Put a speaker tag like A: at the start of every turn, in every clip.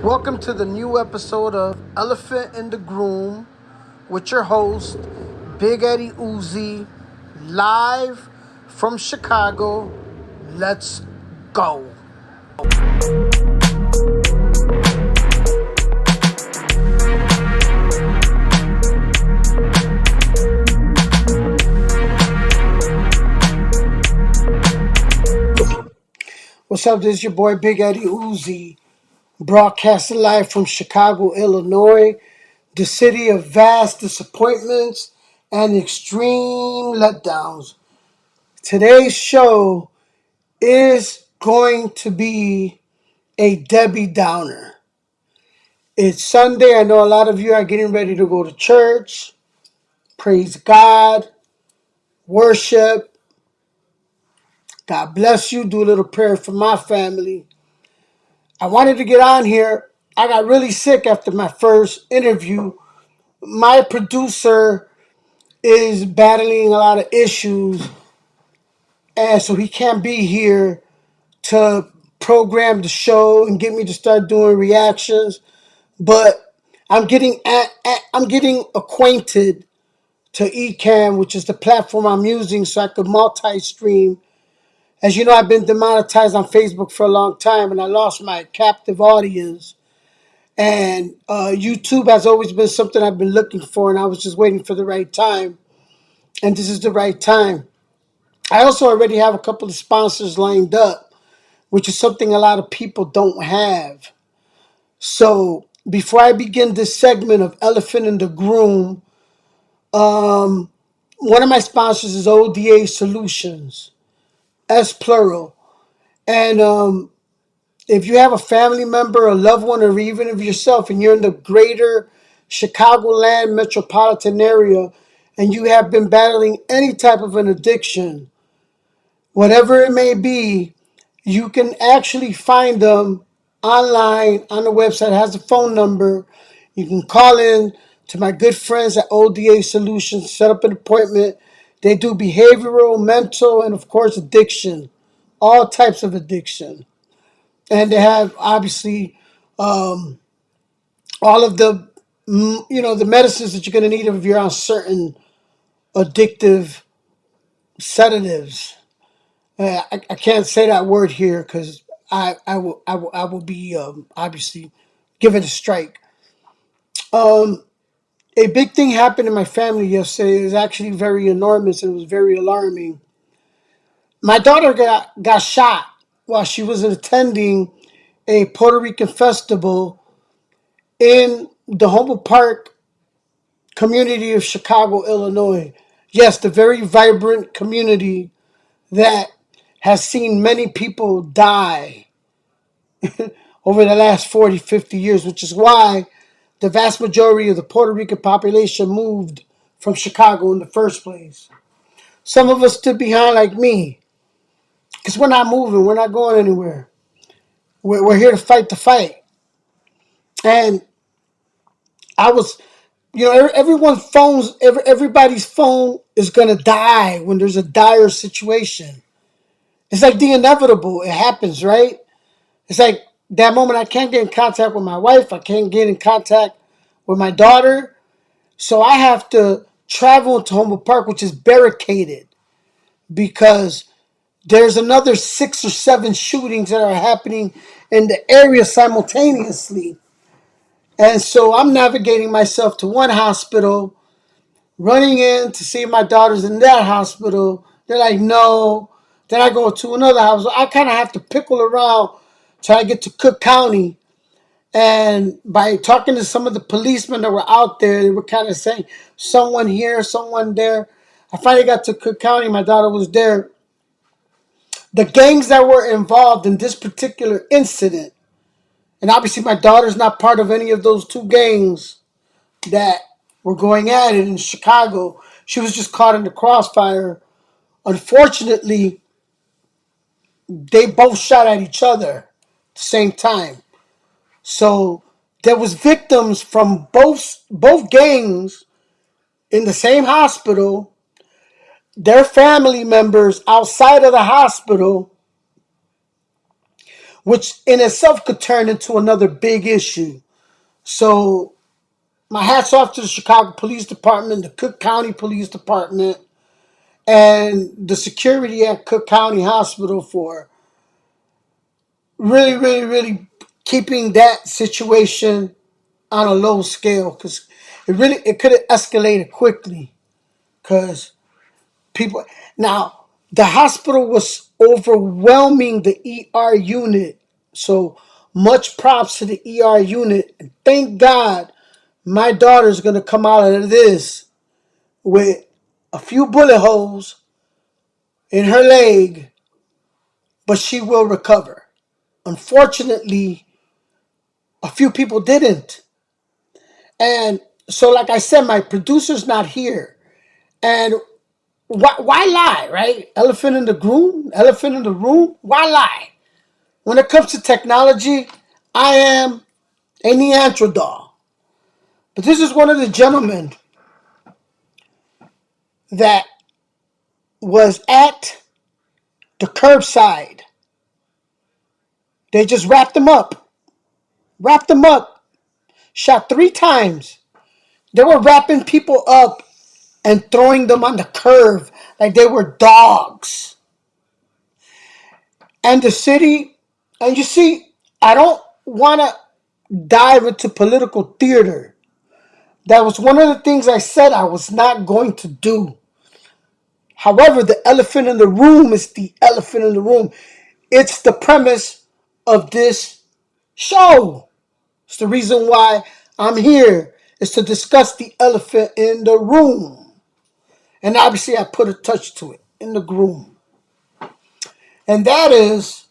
A: Welcome to the new episode of Elephant in the Groom with your host, Big Eddie Uzi, live from Chicago. Let's go. What's up? This is your boy, Big Eddie Uzi, broadcasting live from Chicago, Illinois, the city of vast disappointments and extreme letdowns. Today's show is going to be a Debbie Downer. It's Sunday. I know a lot of you are getting ready to go to church, praise God, worship. God bless you. Do a little prayer for my family. I wanted to get on here. I got really sick after my first interview. My producer is battling a lot of issues, and so he can't be here to program the show and get me to start doing reactions. But I'm getting acquainted to Ecamm, which is the platform I'm using, so I could multi-stream. As you know, I've been demonetized on Facebook for a long time, and I lost my captive audience. And YouTube has always been something I've been looking for, and I was just waiting for the right time. And this is the right time. I also already have a couple of sponsors lined up, which is something a lot of people don't have. So before I begin this segment of Elephant in the Groom, one of my sponsors is ODA Solutions, S plural. And if you have a family member, a loved one, or even of yourself, and you're in the greater Chicagoland metropolitan area, and you have been battling any type of an addiction, whatever it may be, you can actually find them online on the website. It has a phone number. You can call in to my good friends at ODA Solutions, set up an appointment. They do behavioral, mental, and of course addiction, all types of addiction. And they have obviously all of the medicines that you're going to need if you're on certain addictive sedatives. I can't say that word here because I will be obviously given a strike. A big thing happened in my family yesterday. It was actually very enormous and it was very alarming. My daughter got shot while she was attending a Puerto Rican festival in the Humboldt Park community of Chicago, Illinois. Yes, the very vibrant community that has seen many people die over the last 40, 50 years, which is why the vast majority of the Puerto Rican population moved from Chicago in the first place. Some of us stood behind like me because we're not moving. We're not going anywhere. We're here to fight the fight. And I was, everybody's phone is going to die when there's a dire situation. It's like the inevitable. It happens, right? It's like that moment I can't get in contact with my wife. I can't get in contact with my daughter. So I have to travel to Humboldt Park, which is barricaded because there's another 6 or 7 shootings that are happening in the area simultaneously. And so I'm navigating myself to one hospital, running in to see my daughter's in that hospital. They're like, no. Then I go to another hospital. I kind of have to pickle around till I get to Cook County. And by talking to some of the policemen that were out there, they were kind of saying, someone here, someone there. I finally got to Cook County. My daughter was there. The gangs that were involved in this particular incident, and obviously my daughter's not part of any of those 2 gangs that were going at it in Chicago. She was just caught in the crossfire. Unfortunately, they both shot at each other at the same time. So there was victims from both gangs in the same hospital, their family members outside of the hospital, which in itself could turn into another big issue. So my hat's off to the Chicago Police Department, the Cook County Police Department, and the security at Cook County Hospital for really, really, really keeping that situation on a low scale, because it could have escalated quickly, because people now the hospital was overwhelming the ER unit. So much props to the ER unit, and thank God my daughter's gonna come out of this with a few bullet holes in her leg, but she will recover. Unfortunately, a few people didn't. And so, like I said, my producer's not here. And why lie, right? Elephant in the room? Elephant in the room? Why lie? When it comes to technology, I am a Neanderthal. But this is one of the gentlemen that was at the curbside. They just wrapped him up, shot 3 times. They were wrapping people up and throwing them on the curb like they were dogs. And the city, and you see, I don't want to dive into political theater. That was one of the things I said I was not going to do. However, the elephant in the room is the elephant in the room. It's the premise of this show. It's the reason why I'm here, is to discuss the elephant in the room. And obviously I put a touch to it, in the room. And that is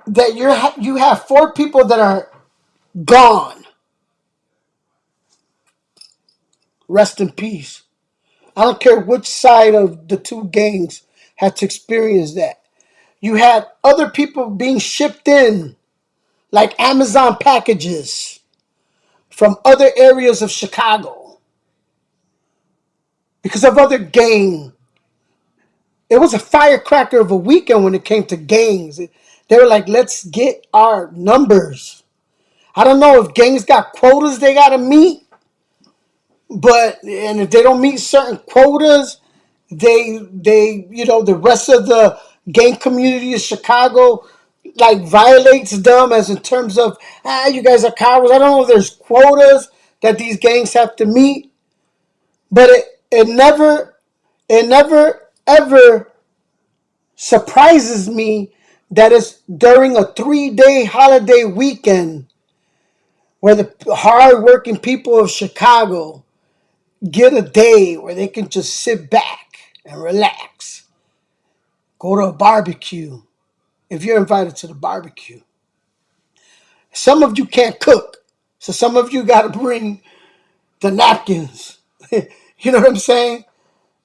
A: that you have 4 people that are gone. Rest in peace. I don't care which side of the 2 gangs had to experience that. You had other people being shipped in, like Amazon packages, from other areas of Chicago because of other gang. It was a firecracker of a weekend when it came to gangs. They were like, let's get our numbers. I don't know if gangs got quotas they got to meet, and if they don't meet certain quotas, the rest of the gang community of Chicago like violates them, as in terms of, you guys are cowards. I don't know if there's quotas that these gangs have to meet, but it never ever surprises me that it's during a 3-day holiday weekend where the hard-working people of Chicago get a day where they can just sit back and relax. Go to a barbecue if you're invited to the barbecue. Some of you can't cook, so some of you got to bring the napkins. You know what I'm saying?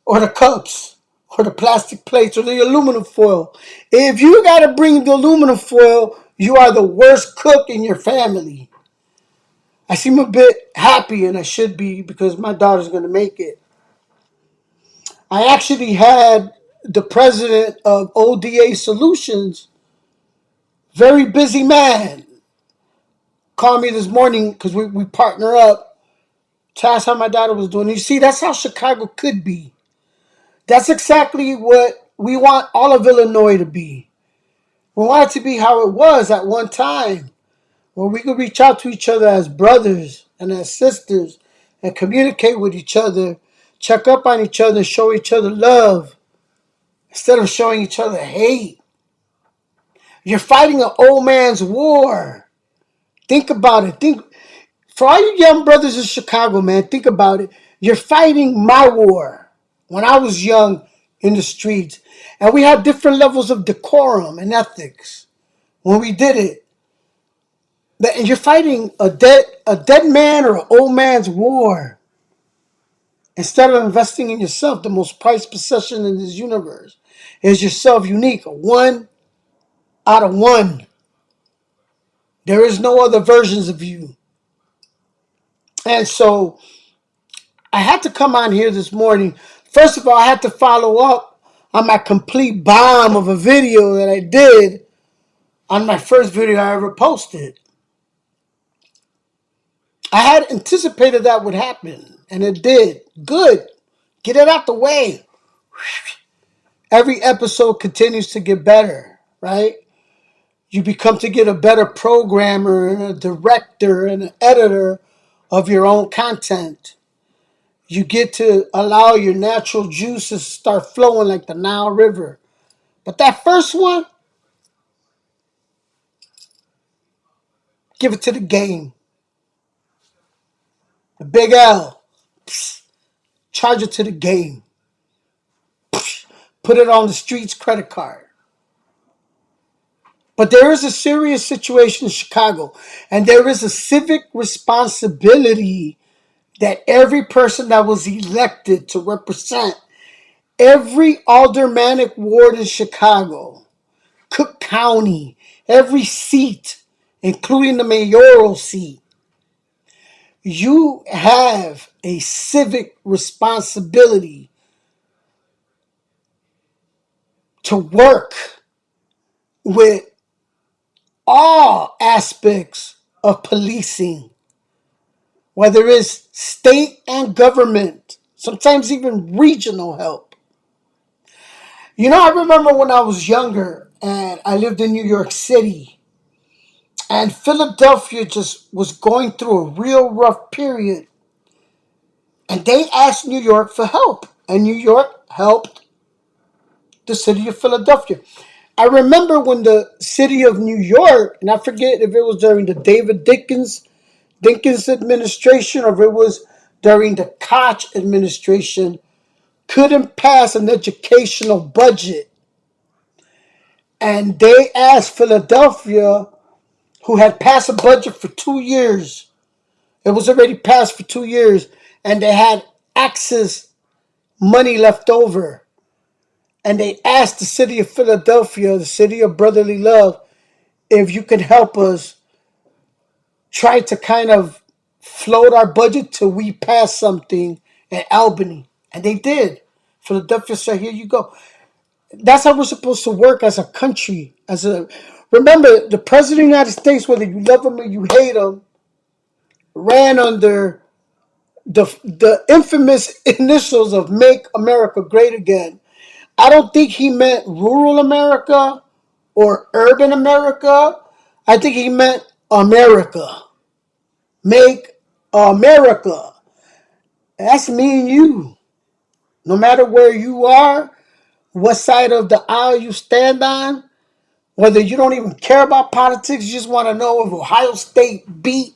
A: Or the cups, or the plastic plates, or the aluminum foil. If you got to bring the aluminum foil, you are the worst cook in your family. I seem a bit happy, and I should be, because my daughter's going to make it. I actually had the president of ODA Solutions, very busy man, call me this morning because we partner up to ask how my daughter was doing. You see, that's how Chicago could be. That's exactly what we want all of Illinois to be. We want it to be how it was at one time, where we could reach out to each other as brothers and as sisters and communicate with each other, check up on each other, show each other love, instead of showing each other hate. You're fighting an old man's war. Think about it. For all you young brothers in Chicago, man, think about it. You're fighting my war. When I was young in the streets, and we had different levels of decorum and ethics when we did it. And you're fighting a dead man or an old man's war. Instead of investing in yourself, the most prized possession in this universe is yourself, unique, a 1 out of 1. There is no other versions of you. And so I had to come on here this morning. First of all, I had to follow up on my complete bomb of a video that I did on my first video I ever posted. I had anticipated that would happen, and it did. Good. Get it out the way. Every episode continues to get better, right? You become to get a better programmer and a director and an editor of your own content. You get to allow your natural juices start flowing like the Nile River. But that first one, give it to the game. The big L. Psst, charge it to the game. Psst, put it on the street's credit card. But there is a serious situation in Chicago, and there is a civic responsibility that every person that was elected to represent every aldermanic ward in Chicago, Cook County, every seat, including the mayoral seat, you have a civic responsibility to work with all aspects of policing, whether it's state and government, sometimes even regional help. You know, I remember when I was younger and I lived in New York City, and Philadelphia just was going through a real rough period. And they asked New York for help. And New York helped the city of Philadelphia. I remember when the city of New York, and I forget if it was during the David Dinkins administration or if it was during the Koch administration, couldn't pass an educational budget. And they asked Philadelphia, who had passed a budget for 2 years. It was already passed for 2 years, and they had access money left over. And they asked the city of Philadelphia, the city of brotherly love, if you could help us try to kind of float our budget till we pass something at Albany. And they did. Philadelphia said, here you go. That's how we're supposed to work as a country. Remember, the president of the United States, whether you love him or you hate him, ran under the infamous initials of Make America Great Again. I don't think he meant rural America or urban America. I think he meant America. Make America. That's me and you. No matter where you are, what side of the aisle you stand on, whether you don't even care about politics, you just want to know if Ohio State beat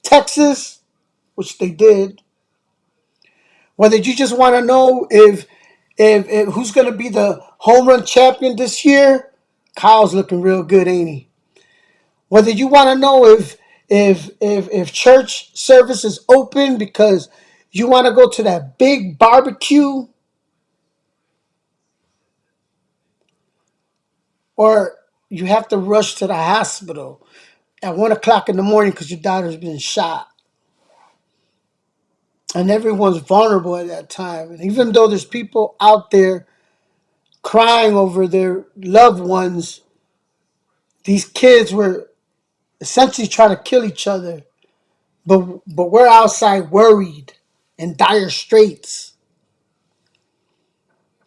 A: Texas, which they did. Whether you just want to know if who's going to be the home run champion this year, Kyle's looking real good, ain't he? Whether you want to know if church service is open because you want to go to that big barbecue, or you have to rush to the hospital at 1 o'clock in the morning because your daughter's been shot. And everyone's vulnerable at that time. And even though there's people out there crying over their loved ones, these kids were essentially trying to kill each other. But we're outside worried in dire straits.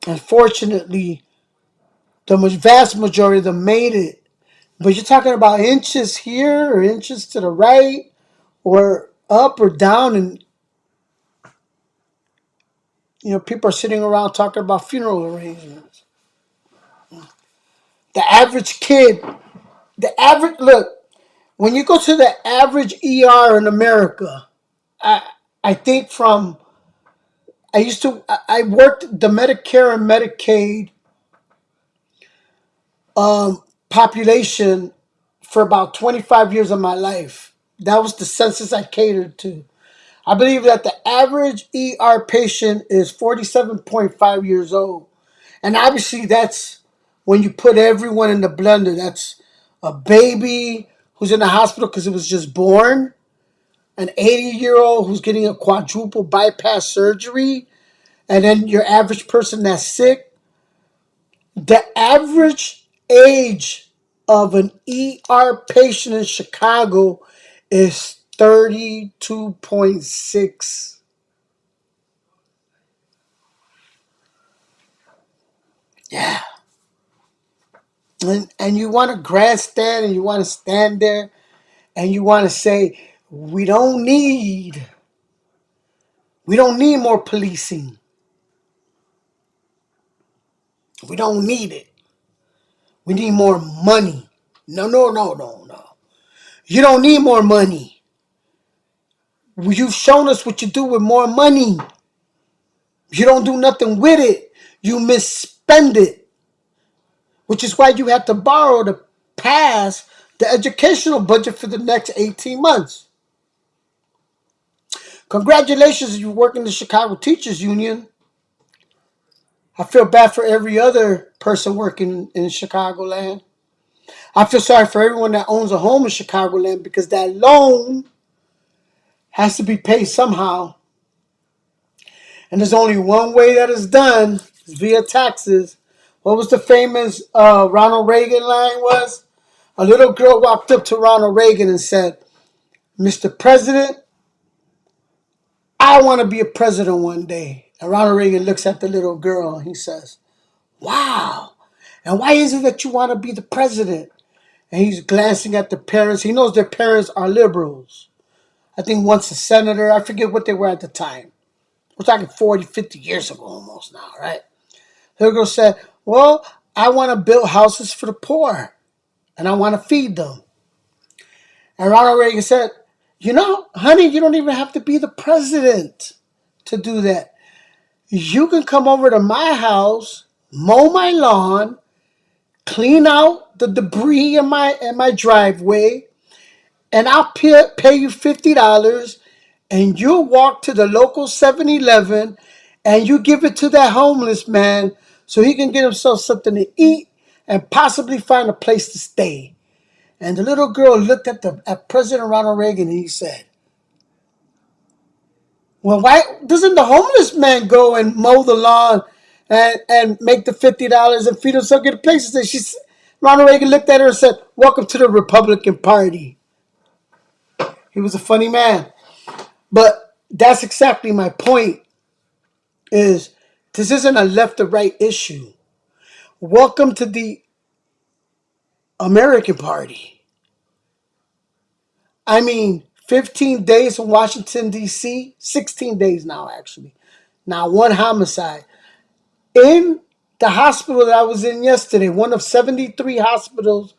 A: Unfortunately, the vast majority of them made it. But you're talking about inches here or inches to the right or up or down, and people are sitting around talking about funeral arrangements. The average kid, look, when you go to the average ER in America, I think I worked the Medicare and Medicaid population for about 25 years of my life. That was the census I catered to. I believe that the average ER patient is 47.5 years old. And obviously that's when you put everyone in the blender. That's a baby who's in the hospital because it was just born, an 80-year-old who's getting a quadruple bypass surgery, and then your average person that's sick The average age of an ER patient in Chicago is 32.6. Yeah. And you want to grandstand and you want to stand there and you want to say, we don't need more policing. We don't need it. We need more money. No, no, no, no, no. You don't need more money. You've shown us what you do with more money. You don't do nothing with it. You misspend it, which is why you have to borrow to pass the educational budget for the next 18 months. Congratulations, you work in the Chicago Teachers Union. I feel bad for every other person working in Chicagoland. I feel sorry for everyone that owns a home in Chicagoland because that loan has to be paid somehow. And there's only one way that is done, is via taxes. What was the famous Ronald Reagan line was? A little girl walked up to Ronald Reagan and said, "Mr. President, I want to be a president one day." And Ronald Reagan looks at the little girl and he says, "Wow. And why is it that you want to be the president?" And he's glancing at the parents. He knows their parents are liberals. I think once a senator. I forget what they were at the time. We're talking 40, 50 years ago almost now, right? The little girl said, "Well, I want to build houses for the poor. And I want to feed them." And Ronald Reagan said, "Honey, you don't even have to be the president to do that. You can come over to my house, mow my lawn, clean out the debris in my driveway, and I'll pay you $50, and you'll walk to the local 7-Eleven and you give it to that homeless man so he can get himself something to eat and possibly find a place to stay." And the little girl looked at President Ronald Reagan and he said, "Well, why doesn't the homeless man go and mow the lawn and make the $50 and feed himself, get a place to stay?" Ronald Reagan looked at her and said, "Welcome to the Republican Party." He was a funny man. But that's exactly my point, is this isn't a left or right issue. Welcome to the American Party. I mean, 15 days in Washington, D.C., 16 days now, actually. Now, one homicide. In the hospital that I was in yesterday, one of 73 hospitals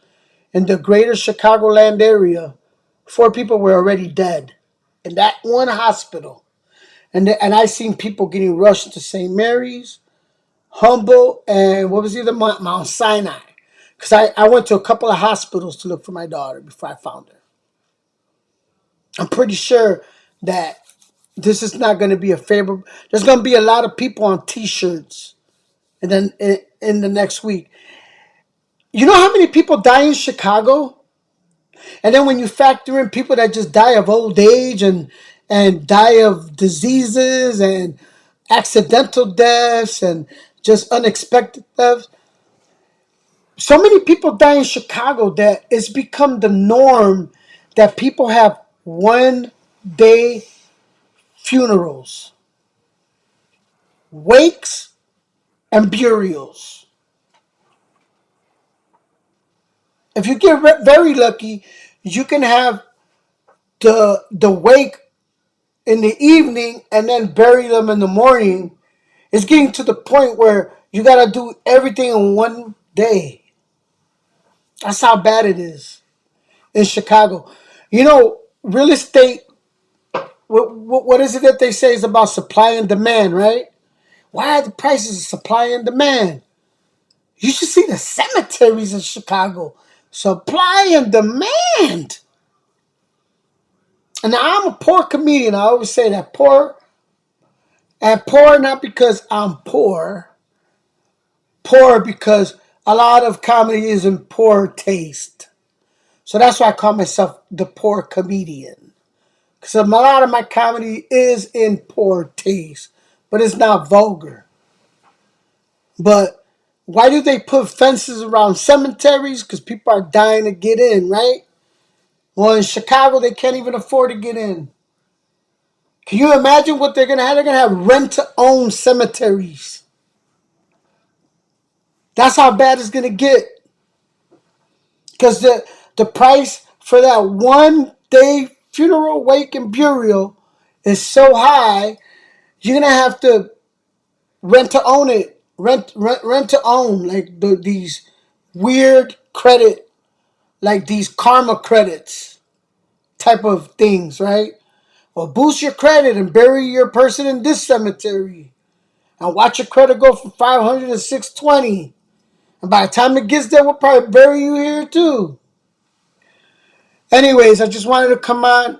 A: in the greater Chicagoland area, 4 people were already dead in that one hospital. And I seen people getting rushed to St. Mary's, Humboldt, and what was the other, Mount Sinai. Because I went to a couple of hospitals to look for my daughter before I found her. I'm pretty sure that this is not going to be a favorable. There's going to be a lot of people on T-shirts, and then in the next week. You know how many people die in Chicago? And then when you factor in people that just die of old age and die of diseases and accidental deaths and just unexpected deaths, so many people die in Chicago that it's become the norm that people have 1-day funerals, wakes, and burials. If you get very lucky, you can have the wake in the evening and then bury them in the morning. It's getting to the point where you got to do everything in one day. That's how bad it is in Chicago. Real estate, what is it that they say is about supply and demand, right? Why are the prices of supply and demand? You should see the cemeteries in Chicago. Supply and demand. And now I'm a poor comedian. I always say that. Poor. And poor not because I'm poor. Poor because a lot of comedy is in poor taste. So that's why I call myself the poor comedian. Because a lot of my comedy is in poor taste. But it's not vulgar. But Why do they put fences around cemeteries? Because people are dying to get in, right? Well, in Chicago, they can't even afford to get in. Can you imagine what they're going to have? They're going to have rent-to-own cemeteries. That's how bad it's going to get. Because the price for that 1 day funeral, wake, and burial is so high, you're going to have to rent to own it. Rent to own. Like these weird credit, like these karma credits type of things, right? Well, boost your credit and bury your person in this cemetery. And watch your credit go from 500 to 620. And by the time it gets there, we'll probably bury you here too. Anyways, I just wanted to come on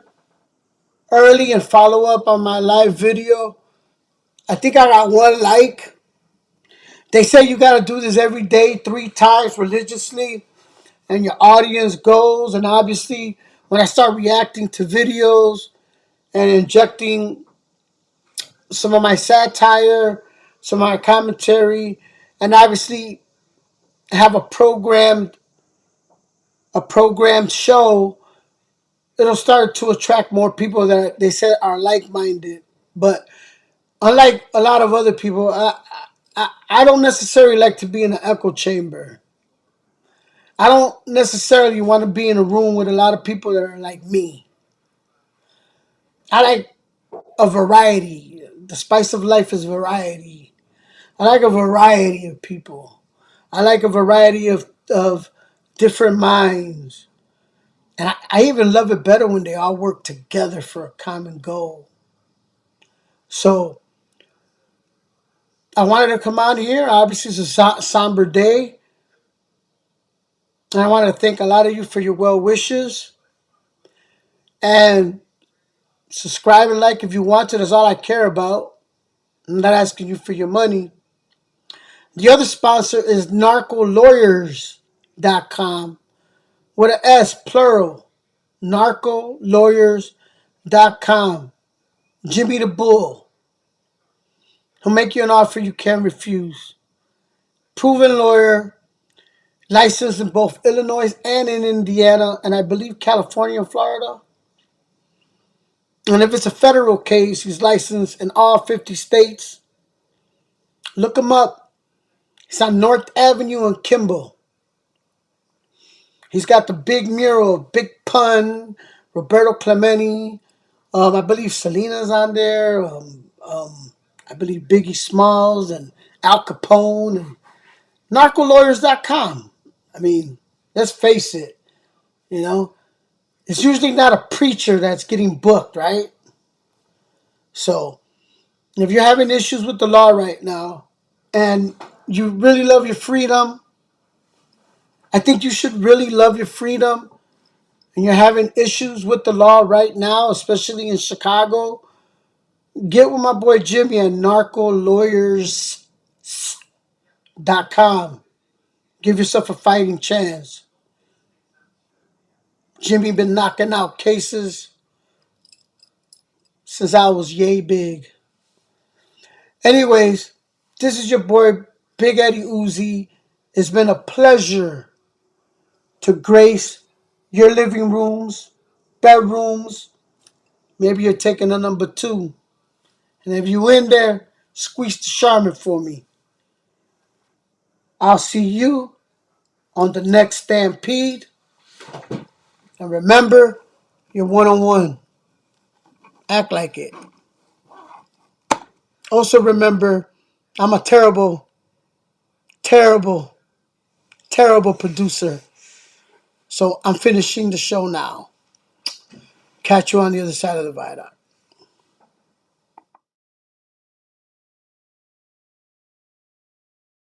A: early and follow up on my live video. I think I got 1 like. They say you got to do this every day, 3 times religiously. And your audience goes. And obviously, when I start reacting to videos and injecting some of my satire, some of my commentary, and obviously have a programmed show, it'll start to attract more people that they said are like-minded. But unlike a lot of other people, I don't necessarily like to be in an echo chamber. I don't necessarily want to be in a room with a lot of people that are like me. I like a variety. The spice of life is variety. I like a variety of people. I like a variety of different minds. And I even love it better when they all work together for a common goal. So I wanted to come on here. Obviously, it's a somber day. And I want to thank a lot of you for your well wishes. And subscribe and like if you want to. That's all I care about. I'm not asking you for your money. The other sponsor is narcolawyers.com with an S, plural. Narcolawyers.com. Jimmy the Bull. He'll make you an offer you can't refuse. Proven lawyer, licensed in both Illinois and in Indiana, and I believe California and Florida. And if it's a federal case, he's licensed in all 50 states. Look him up. He's on North Avenue in Kimball. He's got the big mural of Big Pun, Roberto Clemente. I believe Selena's on there. I believe Biggie Smalls and Al Capone and narcolawyers.com. I mean, let's face it, you know, it's usually not a preacher that's getting booked, right? So if you're having issues with the law right now and you really love your freedom, I think you should really love your freedom, and you're having issues with the law right now, especially in Chicago, get with my boy Jimmy at narcolawyers.com. Give yourself a fighting chance. Jimmy been knocking out cases since I was yay big. Anyways, this is your boy Big Eddie Uzi. It's been a pleasure to grace your living rooms, bedrooms. Maybe you're taking a number 2. And if you in there, squeeze the Charmin for me. I'll see you on the next Stampede. And remember, you're one-on-one. Act like it. Also remember, I'm a terrible, terrible, terrible producer. So I'm finishing the show now. Catch you on the other side of the viaduct.